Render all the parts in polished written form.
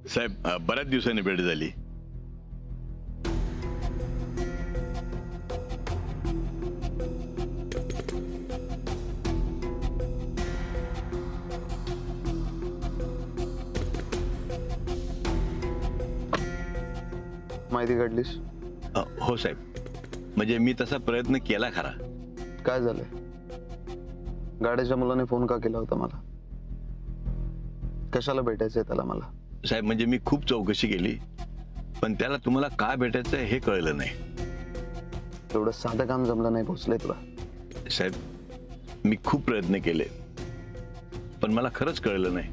साहेब, बऱ्याच दिवसांनी भेट झाली. माहिती काढलीस? हो साहेब, म्हणजे मी तसा प्रयत्न केला खरा. काय झालंय? गाड्याच्या मुलाने फोन का केला होता मला? कशाला भेटायचंय त्याला मला? साहेब, म्हणजे मी खूप चौकशी केली, पण त्याला तुम्हाला का भेटायचं हे कळलं नाही. एवढं साधं काम जमलं नाही भोसले तुला. साहेब, मी खूप प्रयत्न केले, पण मला खरंच कळलं नाही.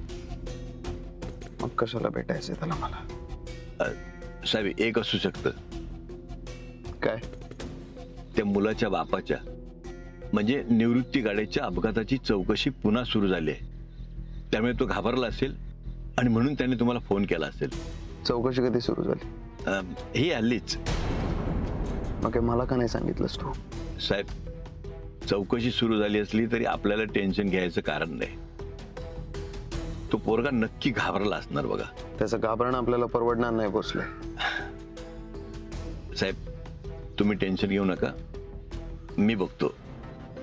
मग कशाला भेटायचंय त्याला मला? साहेब, एक असू शकतं. काय? त्या मुलाच्या बापाच्या म्हणजे निवृत्ती गाड्याच्या अपघाताची चौकशी पुन्हा सुरू झाली आहे. त्यामुळे तो घाबरला असेल आणि म्हणून त्याने तुम्हाला फोन केला असेल. चौकशी कधी सुरू झाली? ही हल्लीच. मग मला का नाही सांगितलंस तू? साहेब, चौकशी सुरू झाली असली तरी आपल्याला टेन्शन घ्यायचं कारण नाही. तो पोरगा नक्की घाबरला असणार बघा. त्याचं घाबरणं आपल्याला परवडणार नाही भोसले. साहेब, तुम्ही टेन्शन घेऊ नका. मी बघतो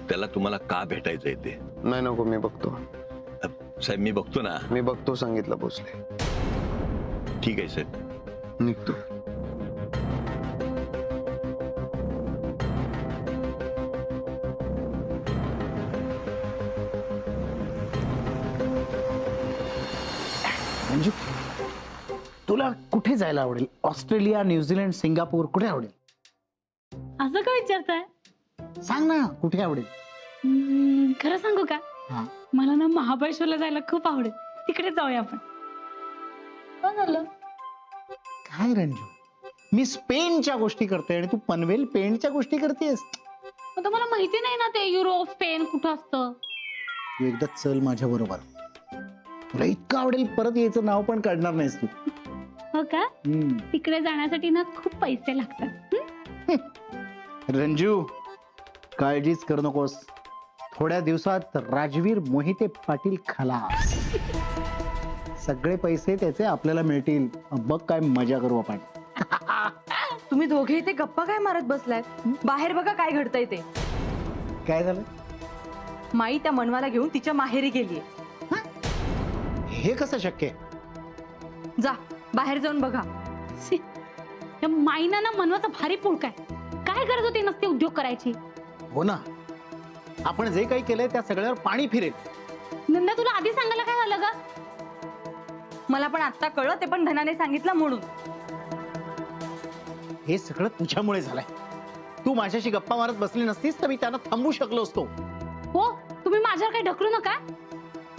त्याला तुम्हाला का भेटायचंय ते. नाही नको, मी बघतो. साहेब, मी बघतो ना. मी बघतो सांगितलं भोसले. ठीक आहे साहेब, निघतो. मंजू, तुला कुठे जायला आवडेल? ऑस्ट्रेलिया, न्यूझीलंड, सिंगापूर, कुठे आवडेल? असं का विचारताय? सांग ना, कुठे आवडेल? खरं सांगू का? हा. मला ना महाबळेश्वरला जायला खूप आवडेल. तिकडे जाऊया आपण. काय झालं? काय रंजू, मी स्पेनच्या गोष्टी करतोय आणि तू पनवेल पेंटच्या गोष्टी करतेस. आता मला माहिती नाही ना ते युरोप स्पेन कुठं असतं. तू एकदा चल माझ्या बरोबर. तुला इतकं आवडेल, परत यायचं नाव पण काढणार नाहीस तू. हो का? तिकडे जाण्यासाठी ना खूप पैसे लागतात. रंजू, काळजीच करू नकोस. थोड्या दिवसात राजवीर मोहिते पाटील खलास. सगळे पैसे त्याचे आपल्याला मिळतील. बघ काय मजा करू आपण. तुम्ही दोघे इथे गप्पा काय मारत बसलायत? बाहेर बघा काय घडतंय ते. काय झालं? माई त्या मनवाला घेऊन तिच्या माहेरी गेलीये. हे कसं शक्य आहे? जा बाहेर जाऊन बघा. त्या माईना ना मनवाचा भारी पुळका आहे. काय गरज होती नसते उद्योग करायची? हो ना, आपण जे काही केलंय त्या सगळ्यावर पाणी फिरेल. नंदा, तुला आधी सांगायला काय झालं ग? मला पण आता कळलं, ते पण धनाने सांगितलं म्हणून. हे सगळं तुझ्यामुळे झालंय. तू माझ्याशी गप्पा मारत बसली नसतीस तर मी त्यांना थांबवू शकलो असतो. हो, तुम्ही माझ्यावर काही ढकलू नका.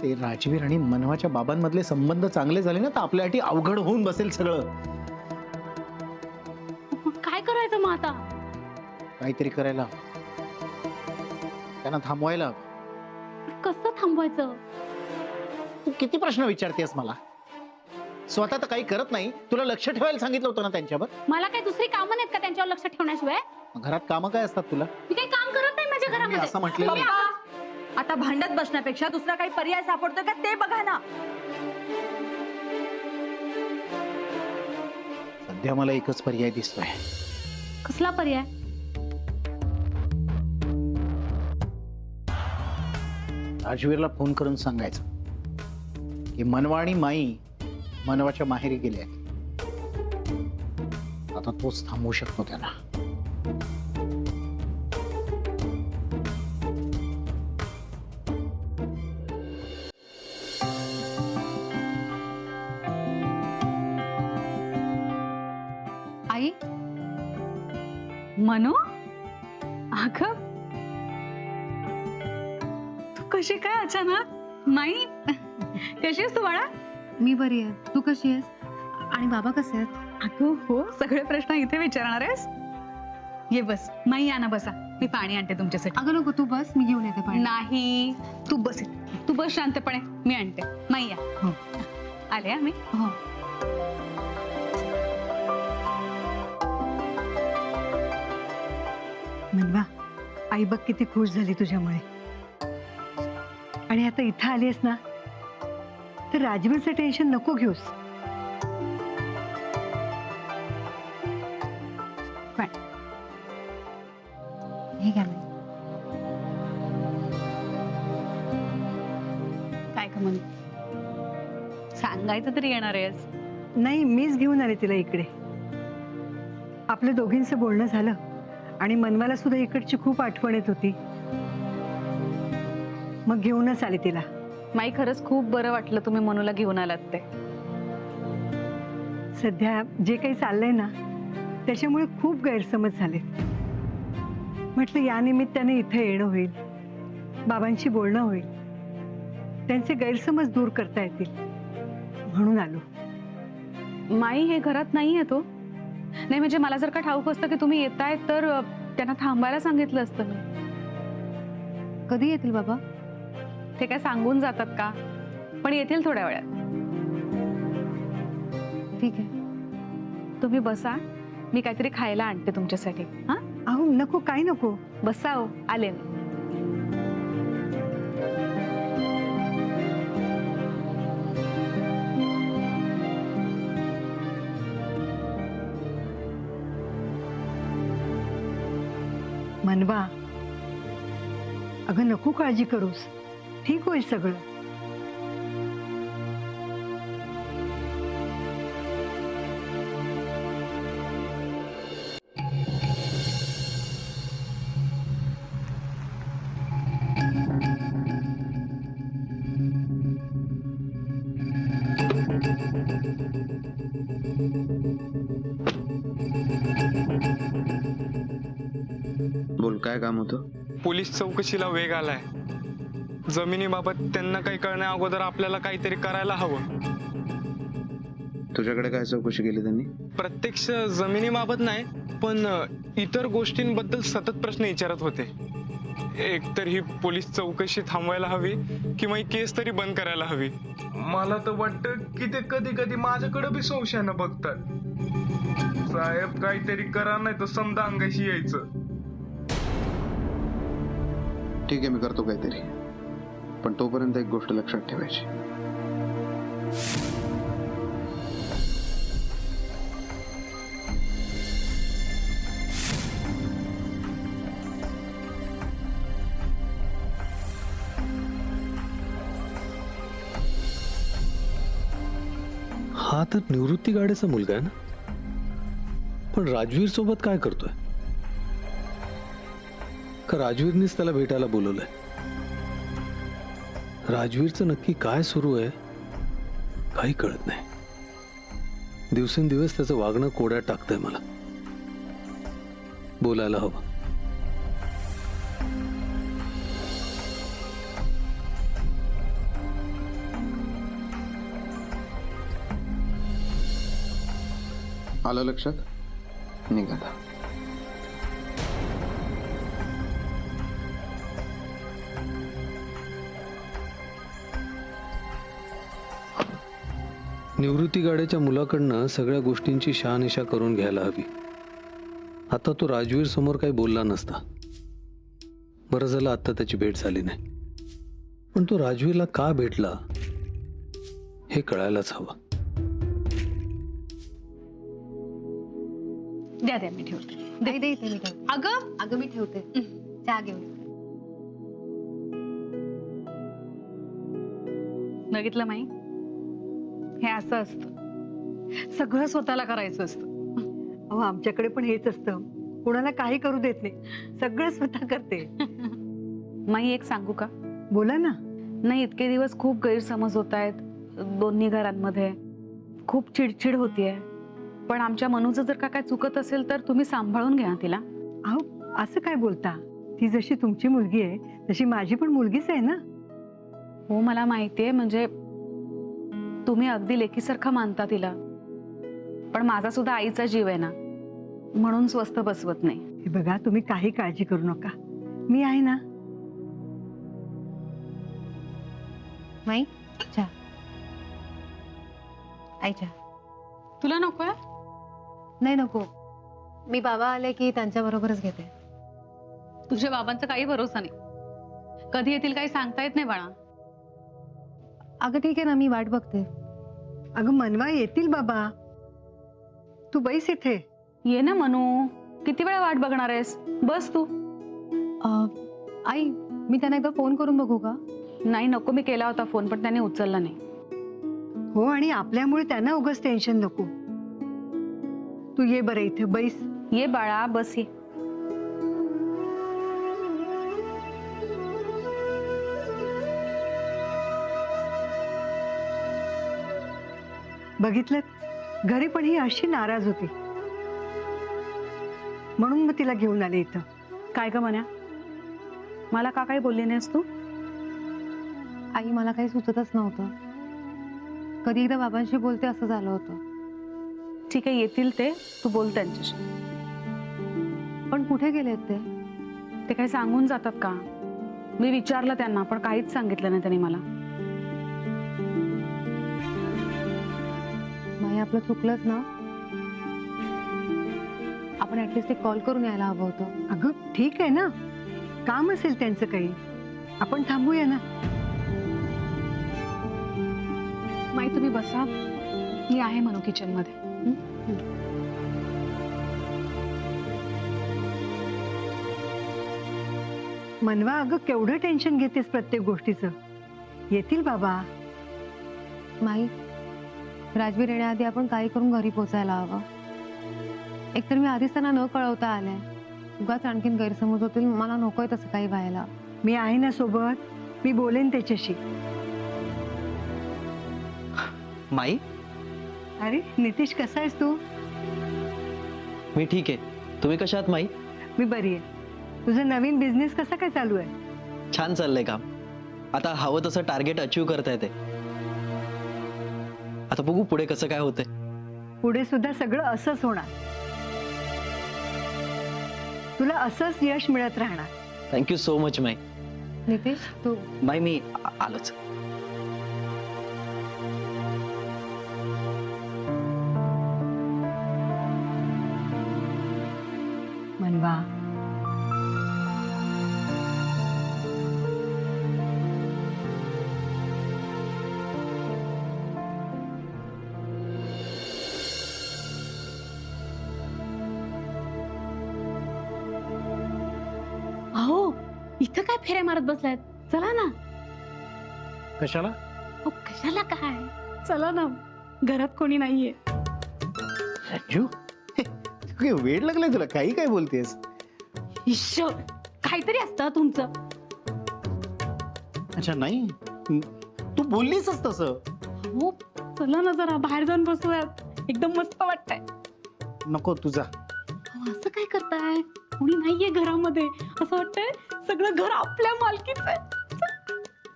ते राजवीर आणि मनवाच्या बाबांमधले संबंध चांगले झाले ना तर आपल्यासाठी अवघड होऊन बसेल सगळं. काय करायचं मग आता? काहीतरी करायला, त्यांना थांबवायला. कसं थांबवायचं? तू किती प्रश्न विचारतेस मला? स्वतः तर काही करत नाही, तुला लक्ष ठेवायला सांगितलं होतं ना त्यांच्यावर. मला काही दुसरी कामं नाहीत का त्यांच्यावर लक्ष ठेवण्याशिवाय? घरात कामं काय असतात तुला? मी काही काम करत नाही माझ्या मी घरामध्ये. असं म्हटलेलं नाही. पप्पा, आता भांडत बसण्यापेक्षा दुसरा काही पर्याय सापडतोय का ते बघा ना. सध्या मला एकच पर्याय दिसतोय. कसला पर्याय? राजवीरला फोन करून सांगायचं की मनवा आणि माई मनवाच्या माहेरी गेले आहेत. आता तोच थांबवू शकतो त्यांना. आई, मनू, अगं तू कशी काय अचानक? नाही, कशी आहेस तू बाळा? मी बरी आहे. तू कशी आहेस? आणि बाबा कसे आहेत? अगं हो, सगळे प्रश्न इथे विचारणार आहेस? ये बस, माई या ना, बसा. मी पाणी आणते तुमच्यासाठी. अगं नको, तू बस, मी घेऊन येते पाणी. नाही, तू बस, तू बस शांतपणे, मी आणते. माई या. हो. आले मी. हो. मनवा, आई बघ किती खुश झाली तुझ्यामुळे. आणि आता इथं आलीस ना तर राजवीरचं टेन्शन नको घेऊस. हे घ्या माई. काय का म्हणून सांगायचं तरी येणार आहेस. नाही, मीच घेऊन आले तिला इकडे. आपल्या दोघींचं बोलणं झालं आणि मनवाला सुद्धा इकडची खूप आठवण येत होती, मग घेऊनच आले तिला. माई खरंच खूप बरं वाटलं तुम्ही मनूला घेऊन आलात ते. सध्या जे काही चाललंय ना त्याच्यामुळे खूप गैरसमज झाले. म्हटलं या निमित्ताने इथे येणं होईल, बाबांशी बोलणं होईल, त्यांचे गैरसमज दूर करता येतील म्हणून आलो. माई हे घरात नाही येतो. नाही म्हणजे मला जर का ठाऊक असतं की तुम्ही येताय तर त्यांना थांबायला सांगितलं असतं मी. कधी येतील बाबा? ते काय सांगून जातात का? पण येतील थोड्या वेळात. ठीक आहे. तुम्ही बसा, मी काहीतरी खायला आणते तुमच्यासाठी. हा अहो नको, काय नको. बसा हो, आले मी. मनवा, अगं नको काळजी करूस, ठीक होईल सगळं. बोल, काय काम होतं? पोलीस चौकशीला वेग आलाय. जमिनीबाबत त्यांना काही कळण्या अगोदर आपल्याला काहीतरी करायला हवं. तुझ्याकडे काय चौकशी केली त्यांनी? प्रत्यक्ष जमिनीबाबत नाही, पण इतर गोष्टींबद्दल सतत प्रश्न विचारत होते. एक तर ही पोलीस चौकशी थांबवायला हवी किंवा ही केस तरी बंद करायला हवी. मला तर वाटतं की ते कधी कधी माझ्याकडे बी संशयानं बघतात. साहेब काहीतरी करा, नाही तर समजा अंगाशी यायचं. ठीक आहे, मी करतो काहीतरी, पण तोपर्यंत एक गोष्ट लक्षात ठेवायची. हा तर निवृत्ती गाडेचा मुलगा आहे ना, पण राजवीर सोबत काय करतोय? का राजवीरनीच त्याला भेटायला बोलवलंय? राजवीरचं नक्की काय सुरू आहे काही कळत नाही. दिवसेंदिवस त्याचं वागणं कोड्यात टाकतंय मला. बोलायला हवं. आलं लक्षात? निघा आता. निवृत्ती गाड्याच्या मुलाकडनं सगळ्या गोष्टींची शहानिशा करून घ्यायला हवी. आता तो राजवीर समोर काही बोलला नसता. बरं झालं आता त्याची भेट झाली नाही, पण तो राजवीरला का भेटला हे कळायलाच हवं. द्या द्या, मी ठेवते. दे दे इथे मी ठेवते. अगं मी ठेवते. चहा घेऊन. बघितलं माई, हे असं असतं. सगळं स्वतःला करायचं असतं. अहो आमच्याकडे पण हेच असतं, कुणाला काही करू देत नाही, सगळं स्वतः करते. माई एक सांगू का? बोला ना. नाही, इतके दिवस खूप गैरसमज होत आहेत दोन्ही घरांमध्ये, खूप चिडचिड होतीये. पण आमच्या मनूचं जर का काय चुकत असेल तर तुम्ही सांभाळून घ्या तिला. अहो असं काय बोलता? ती जशी तुमची मुलगी आहे तशी माझी पण मुलगीच आहे ना. हो मला माहितीये, म्हणजे तुम्ही अगदी लेकीसारखं मानता तिला, पण माझा सुद्धा आईचा जीव आहे ना, म्हणून स्वस्त बसवत नाही. हे बघा, तुम्ही काही काळजी करू नका, मी आहे ना. माई चहा. आई चहा. तुला नकोय? नाही नको, मी बाबा आले की त्यांच्या बरोबरच घेते. तुझ्या बाबांचा काही भरोसा नाही, कधी येतील काही सांगता येत नाही बाळा. अगं ठीक आहे ना, मी वाट बघते. अगं मनवा, येतील बाबा, तू बैस इथे. ये ना मनू, किती वेळा वाट बघणार आहेस? बस तू. आई मी त्यांना एकदा फोन करून बघू का? नाही नको, मी केला होता फोन पण त्याने उचलला नाही. हो, आणि आपल्यामुळे त्यांना उगाच टेन्शन नको. तू ये बरं इथे बैस. ये बाळा बस ये. बघितलं, घरी पण ही अशी नाराज होती, म्हणून मग तिला घेऊन आले इथं. काय ग म्हण्या, मला का काही बोलली नाहीस तू? आई मला काही सुचतच नव्हतं. कधी एकदा बाबांशी बोलते असं झालं होतं. ठीक आहे, येतील ते, तू बोल त्यांच्याशी. पण कुठे गेलेत ते? ते काही सांगून जातात का? मी विचारलं त्यांना पण काहीच सांगितलं नाही त्यांनी मला. माई आपलं चुकलंच ना. आपण ऍटलिस्ट एक कॉल करून यायला हवं होतं. अगं ठीक आहे ना, काम असेल त्यांचं काही, आपण थांबूया ना. माई तुम्ही बसा, मी आहे म्हणू किचन मध्ये. मनवा, अगं केवढं टेन्शन घेतेस प्रत्येक गोष्टीचं. येतील बाबा. माई राजवीर येण्याआधी आपण काही करून घरी पोचायला हवं. एकतर मी आधीच त्यांना न कळवता आलंय. उगाच आणखीन गैरसमज होतील. मला नकोय तसं काही व्हायला. मी आहे ना सोबत, मी बोलेन त्याच्याशी. माई, अरे नितीश, कसा आहेस तू? मी ठीक आहे. तुम्ही कशा आहात माई? मी बरी आहे. तुझा नवीन बिझनेस कसा काय चालू आहे? छान चाललंय काम. आता हवं तसं टार्गेट अचीव करता येते. आता बघू पुढे कसं काय होतंय. पुढे सुद्धा सगळं असंच होणार. तुला असंच यश मिळत राहणार. Thank you so much my. Nitish तू माई मी आलोच. मनवा, अहो इथं काय फेऱ्या मारत बसलायत? चला ना. कशाला? अहो, कशाला काय, चला ना, घरात कोणी नाहीये. रंजू, काही वेळ लागलाय तुला, काही काय बोलतेस? ईश्वर, काहीतरी असतं तुमचं. अच्छा नाही, तू बोललीसच तसं. हो, चला ना जरा बाहेर जाऊन बसूयात, एकदम मस्त वाटतंय. नको तुझा. अहो, असं काय करताय? कोणी नाहीये घरामध्ये, असं वाटतंय सगळं घर आपल्या मालकीचं आहे.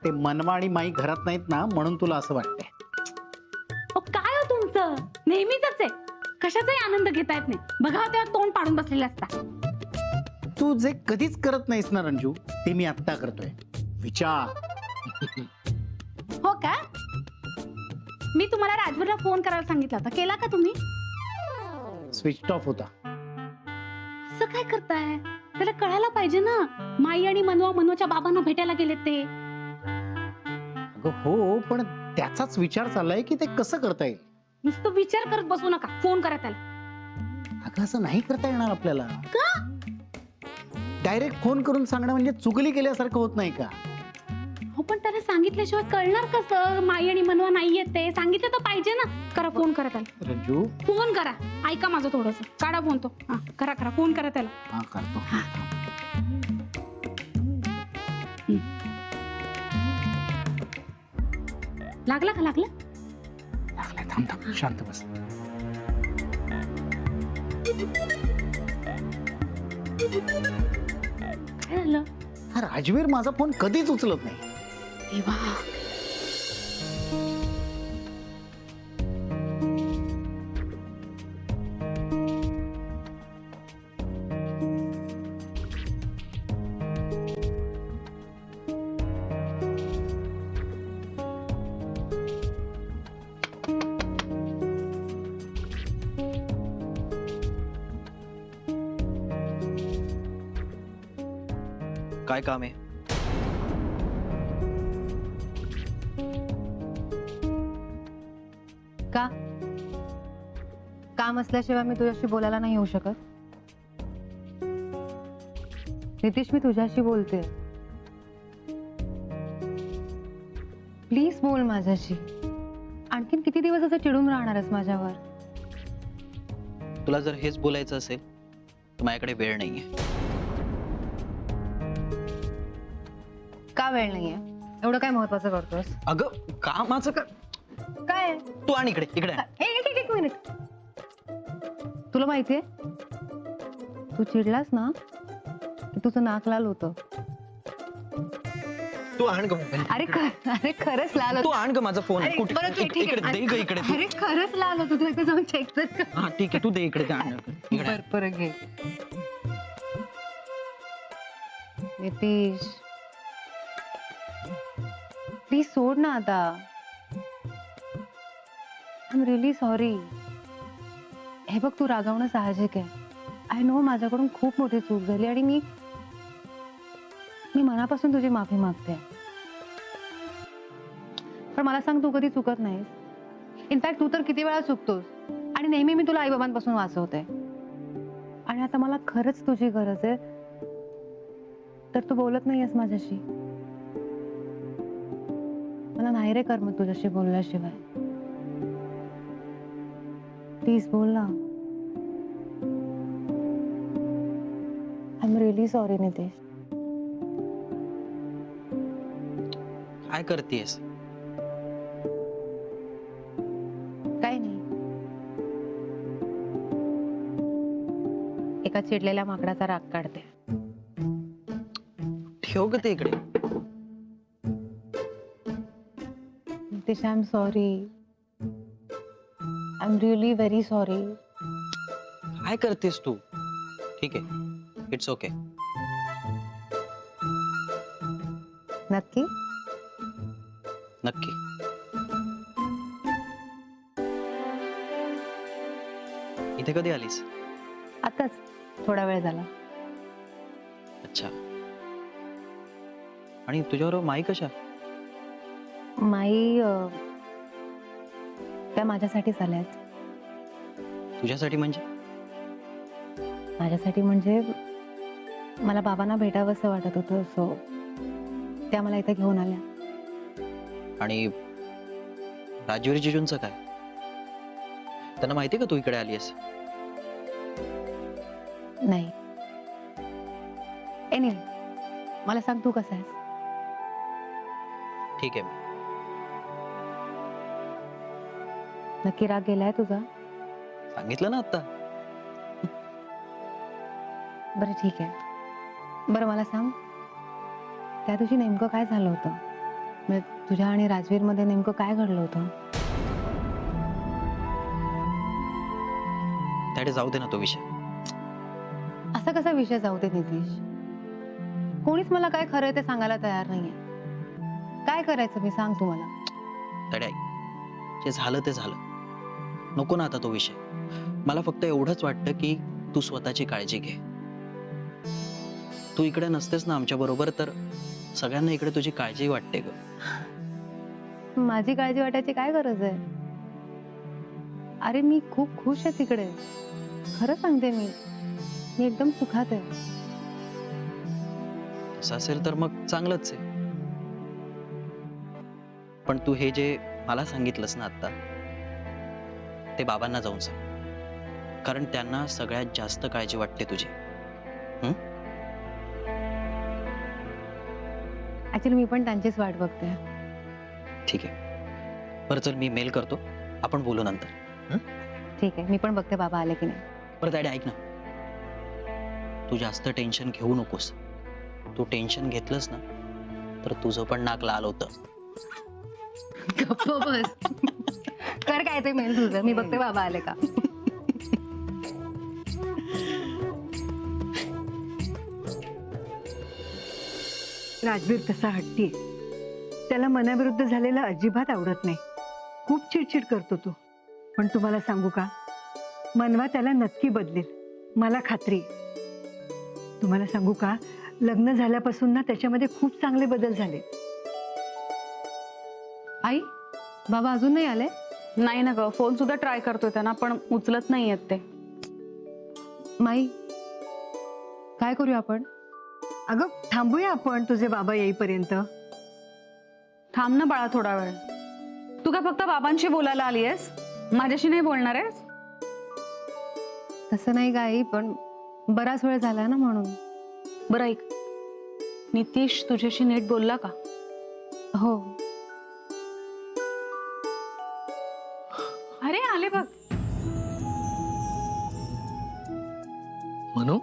ते मनवा आणि माई घरात नाहीत ना, म्हणून तुला असं वाटतंय. अहो, काय हो तुमचं नेहमीच आहे, कशाचाही आनंद घेता येत नाही. बघा तेव्हा तोंड पाडून बसलेले असता. तू जे कधीच करत नाहीस ना रंजू, ते मी आत्ता करतोय. विचार. हो का? मी तुम्हाला राजवीरला फोन करायला सांगितला होता, केला का तुम्ही? स्विच ऑफ होता. असं काय करताय? त्याला कळायला पाहिजे ना, माई आणि मनवाच्या बाबांना भेटायला गेलेत ते. अगं हो, पण त्याचाच विचार चाललाय की ते कसं करता येईल. नुसतं विचार करत बसू नका, फोन करा त्याला. अगं असं नाही करता येणार आपल्याला. का? डायरेक्ट फोन करून सांगणं म्हणजे चुगली केल्यासारखं होत नाही का? हो, पण त्याला सांगितल्याशिवाय कळणार कसं माई आणि मनवा नाही येत ते? सांगितलं तर पाहिजे ना. करा, फोन करा त्याला. रंजू, फोन करा. ऐका माझं थोडस, काढा फोन तो. हा, करा, फोन करा त्याला. हा करतो. लागला का? लागला. लागलाय, थांब थांब, शांत बस. काय झालं? हा राजवीर माझा फोन कधीच उचलत नाही. देवा. काय काम आहे? का? काम असल्याशिवाय मी तुझ्याशी बोलायला नाही येऊ शकत. नितीश, मी तुझ्याशी बोलते. प्लीज बोल माझ्याशी. आणखीन किती दिवस असं चिडून राहणारच माझ्यावर? तुला जर हेच बोलायचं असेल तर माझ्याकडे वेळ नाहीये. का वेळ नाहीये? एवढं काय महत्वाचं करतोस? अगं कामाचं का? काय? तू आण इकडे इकडे आण. एक मिनिट. तुला माहितीये, तू चिडलास ना की तुझं नाक लाल होतं. तू आण ग मोबाईल. अरे खरंच लाल तू होतं. आण ग माझा फोन. अरे, कुठे? बरं, ठीक आहे. इकडे दे ग इकडे तू. अरे खरंच लाल होतं. तू एकदा जाऊन चेक कर. हा ठीक आहे, तू दे इकडे. ते आण इकडे आण. बरं घे. नितीश, प्लीज सोड ना आता. I am really sorry. हे बघ, तू रागावणं साहजिक आहे. आय नो, माझ्याकडून खूप मोठी चूक झाली आणि मी मनापासून तुझी माफी मागते. पण मला सांग, तू कधी चुकत नाहीस. इनफॅक्ट तू तर किती वेळा चुकतोस आणि नेहमी मी तुला आईबाबांपासून वाचवते. आणि आता मला खरंच तुझी गरज आहे, तर तू बोलत नाहीयेस माझ्याशी. मला नाही रे करमत तुझ्याशी बोलल्याशिवाय. प्लीज बोल ना. I am really sorry Nitesh. काय करतेस? काय नाही, एका चिडलेल्या माकडाचा राग काढते. ठेव ग ते इकडे. Nitesh, I am sorry. I am really very sorry. काय करतेस तू? ठीक आहे, इट्स ओके. नक्की? नक्की. इथे कधी आलीस? आताच थोडा वेळ झाला. अच्छा. आणि तुझ्याबरोबर माई कशा? माई त्या माझ्यासाठीच आल्यात. तुझ्यासाठी म्हणजे? माझ्यासाठी म्हणजे मला बाबांना भेटावंसं वाटत होतं, सो त्या मला इथे घेऊन आल्या. आणि राजवीर जिजूंचं काय? त्यांना माहिती का तू इकडे आलीस? नाही. एनिवे, मला सांग, तू कसा आहेस? ठीक आहे. नक्की राग गेलाय तुझा? सांगितलं ना आता. बरं ठीक आहे. बरं मला सांग, त्या दिवशी नेमकं काय झालं होतं? म्हणजे तुझ्या आणि राजवीर मध्ये नेमकं काय घडलं होतं? त्याकडे जाऊ दे ना तो विषय. असा कसा विषय जाऊ दे नितीश? कोणीच मला काय खरं आहे ते सांगायला तयार नाहीये. काय करायचं मी, सांग तू मला. तडे ऐक, जे झालं ते झालं. नको ना आता तो विषय. मला फक्त एवढंच वाटतं की तू स्वतःची काळजी घे. तू इकडे नसतेस ना आमच्या बरोबर, तर सगळ्यांना इकडे तुझी काळजी वाटते ग. माझी काळजी वाटायची काय गरज आहे? अरे मी खूप खुश आहे तिकडे. खरं सांगते, मी एकदम सुखात आहे. तसं असेल तर मग चांगलंच आहे. पण तू हे जे मला सांगितलंस ना आता, ते बाबांना जाऊन सांग. कारण त्यांना सगळ्यात जास्त काळजी वाटते तुझी. ऍक्च्युली मी पण त्यांचीच वाट बघते. ठीक आहे. बरं चल, मी मेल करतो, आपण बोलू नंतर. ठीक आहे, मी पण बघते बाबा आले की नाही. बरं डॅडी ऐक ना, तू जास्त टेन्शन घेऊ नकोस. तू टेन्शन घेतलंस ना तर तुझं पण नाक लाल होतं. गप्प बस. कर काय ते मेल तुझं, मी बघते बाबा आले का. राजवीर तसा हट्टी आहे. त्याला मनाविरुद्ध झालेला अजिबात आवडत नाही. खूप चिडचिड करतो तो. पण तुम्हाला सांगू का, मनवा त्याला नक्की बदलेल, मला खात्री आहे. तुम्हाला सांगू का, लग्न झाल्यापासून ना त्याच्यामध्ये खूप चांगले बदल झाले. आई, बाबा अजून नाही आले? नाही ना ग, फोन सुद्धा ट्राय करतोय त्यांना, पण उचलत नाहीयेत ते. माई, काय करूया आपण? अगं थांबूया आपण तुझे बाबा येईपर्यंत. थांब ना बाळा थोडा वेळ. तू काय फक्त बाबांशी बोलायला आली आहेस, माझ्याशी नाही बोलणार आहेस? तसं नाही गाई, पण बराच वेळ झाला ना म्हणून. बरं ऐक, नितीश तुझ्याशी नीट बोलला का? हो. अरे आले बघ. म्हणू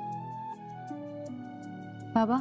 बाबा